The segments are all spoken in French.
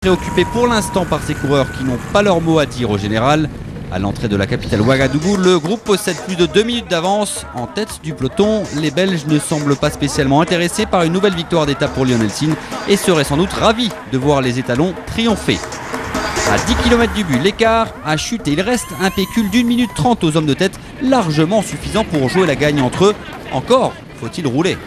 préoccupé pour l'instant par ces coureurs qui n'ont pas leur mot à dire au général. À l'entrée de la capitale Ouagadougou, le groupe possède plus de 2 minutes d'avance. En tête du peloton, les Belges ne semblent pas spécialement intéressés par une nouvelle victoire d'étape pour Lionel Sine et seraient sans doute ravis de voir les étalons triompher. À 10 km du but, l'écart a chuté. Il reste un pécule d'1 minute 30 aux hommes de tête, largement suffisant pour jouer la gagne entre eux. Encore faut-il rouler.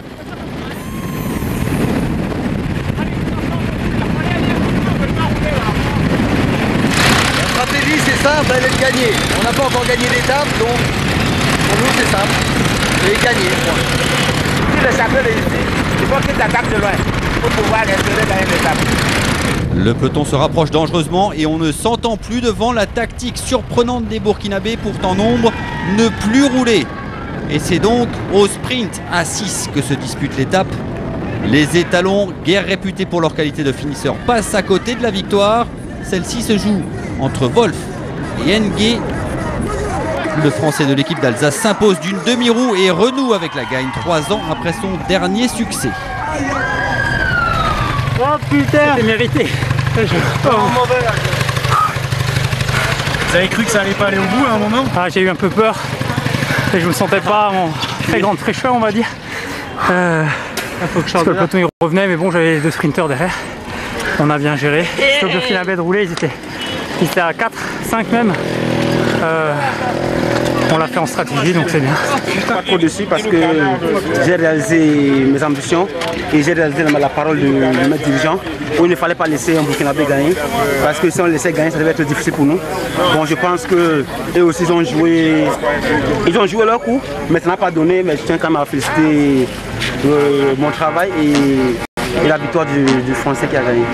C'est simple, elle est de gagner. On n'a pas encore gagné l'étape, donc pour nous c'est simple. Et gagner, point. Si le champion réussit, il faut qu'il attaque de loin pour pouvoir espérer gagner l'étape. Le peloton se rapproche dangereusement et on ne s'entend plus devant la tactique surprenante des Burkinabés, pourtant nombre, ne plus rouler. Et c'est donc au sprint à 6 que se dispute l'étape. Les étalons, guère réputés pour leur qualité de finisseur, passent à côté de la victoire. Celle-ci se joue entre Wolf et Ngué. Le Français de l'équipe d'Alsace s'impose d'une demi-roue et renoue avec la gagne 3 ans après son dernier succès. Oh putain, c'est mérité. Vous avez cru que ça allait pas aller au bout à un moment? Ah, j'ai eu un peu peur et je me sentais pas en très grande fraîcheur, on va dire. Parce que le peloton il revenait, mais bon, j'avais les 2 sprinteurs derrière. On a bien géré. Le Burkinabé de rouler, ils étaient à 4, 5 même. On l'a fait en stratégie, donc c'est bien. Je suis pas trop dessus parce que j'ai réalisé mes ambitions et j'ai réalisé la parole de mes dirigeants où il ne fallait pas laisser un Burkinabé gagner parce que si on le laissait gagner, ça devait être difficile pour nous. Bon, je pense qu'eux aussi ils ont joué leur coup, mais ça n'a pas donné, mais je tiens quand même à féliciter mon travail et la victoire du Français qui a gagné.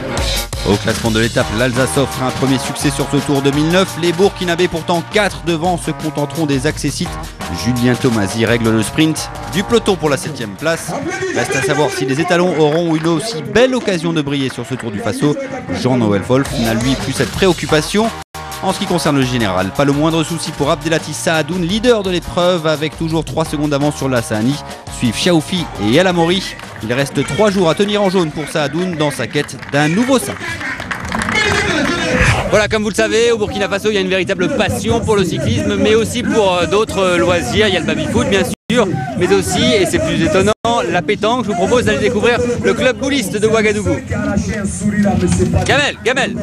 Au classement de l'étape, l'Alsace offre un premier succès sur ce Tour 2009. Les Burkinabés, pourtant 4 devant, se contenteront des accessites. Julien Tomasi règle le sprint du peloton pour la 7e place. Reste à savoir si les étalons auront une aussi belle occasion de briller sur ce Tour du Faso. Jean-Noël Wolf n'a lui plus cette préoccupation. En ce qui concerne le général, pas le moindre souci pour Abdelatif Saadoun, leader de l'épreuve avec toujours 3 secondes d'avance sur Lassani. Suivent Chaoufi et Yalamori. Il reste 3 jours à tenir en jaune pour Saadoun dans sa quête d'un nouveau sein. Voilà, comme vous le savez, au Burkina Faso, il y a une véritable passion pour le cyclisme, mais aussi pour d'autres loisirs. Il y a le baby-foot, bien sûr, mais aussi, et c'est plus étonnant, la pétanque. Je vous propose d'aller découvrir le club bouliste de Ouagadougou. Gamel.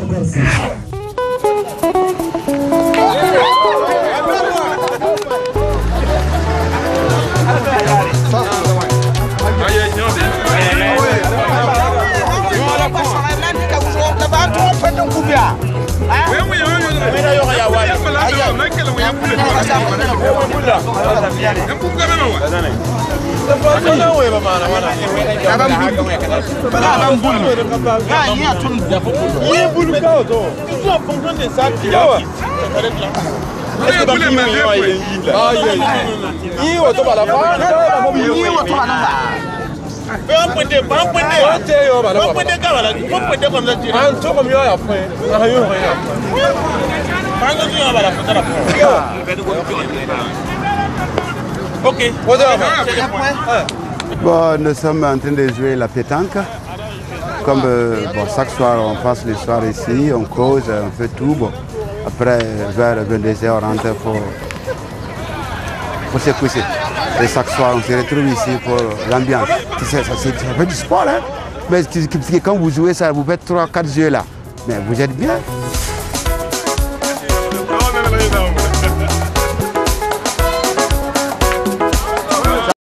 Bon, nous sommes en train de jouer la pétanque. Comme chaque soir, on passe le soir ici, on cause, on fait tout. Bon. Après, vers 22h, on rentre pour se coucher. Et chaque soir, on se retrouve ici pour l'ambiance. Ça fait du sport, hein? Mais quand vous jouez ça, vous faites 3-4 jeux là. Mais vous êtes bien.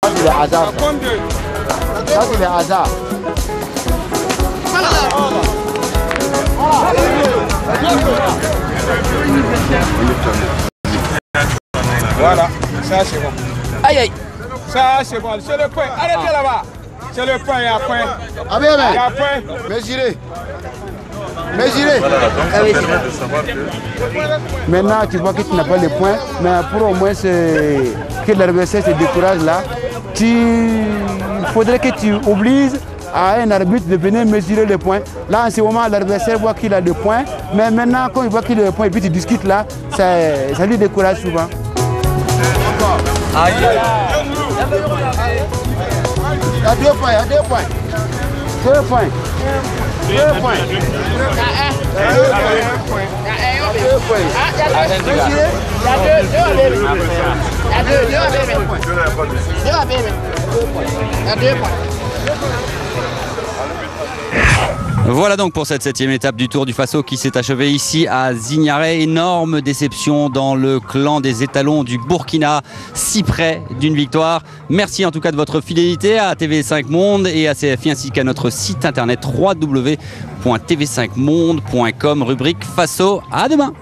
Ça, c'est le hasard. Ça, c'est le hasard. Voilà, ça c'est bon. Aïe aïe. Ça c'est bon, c'est le point. Arrêtez là-bas. C'est le point, il y a point. Ah bien, il y a point. Mesurez. Maintenant, tu vois que tu n'as pas les points, mais pour au moins que l'adversaire se décourage là, il faudrait que tu obliges à un arbitre de venir mesurer les points. Là, en ce moment, l'adversaire voit qu'il a des points, mais maintenant, quand il voit qu'il a des points et puis tu discutes là, ça lui décourage souvent. Aïe. Il y a 2 points, 2 points. Voilà donc pour cette 7e étape du Tour du Faso qui s'est achevée ici à Zignaré. Énorme déception dans le clan des étalons du Burkina, si près d'une victoire. Merci en tout cas de votre fidélité à TV5 Monde et à CFI ainsi qu'à notre site internet www.tv5monde.com, rubrique Faso. À demain.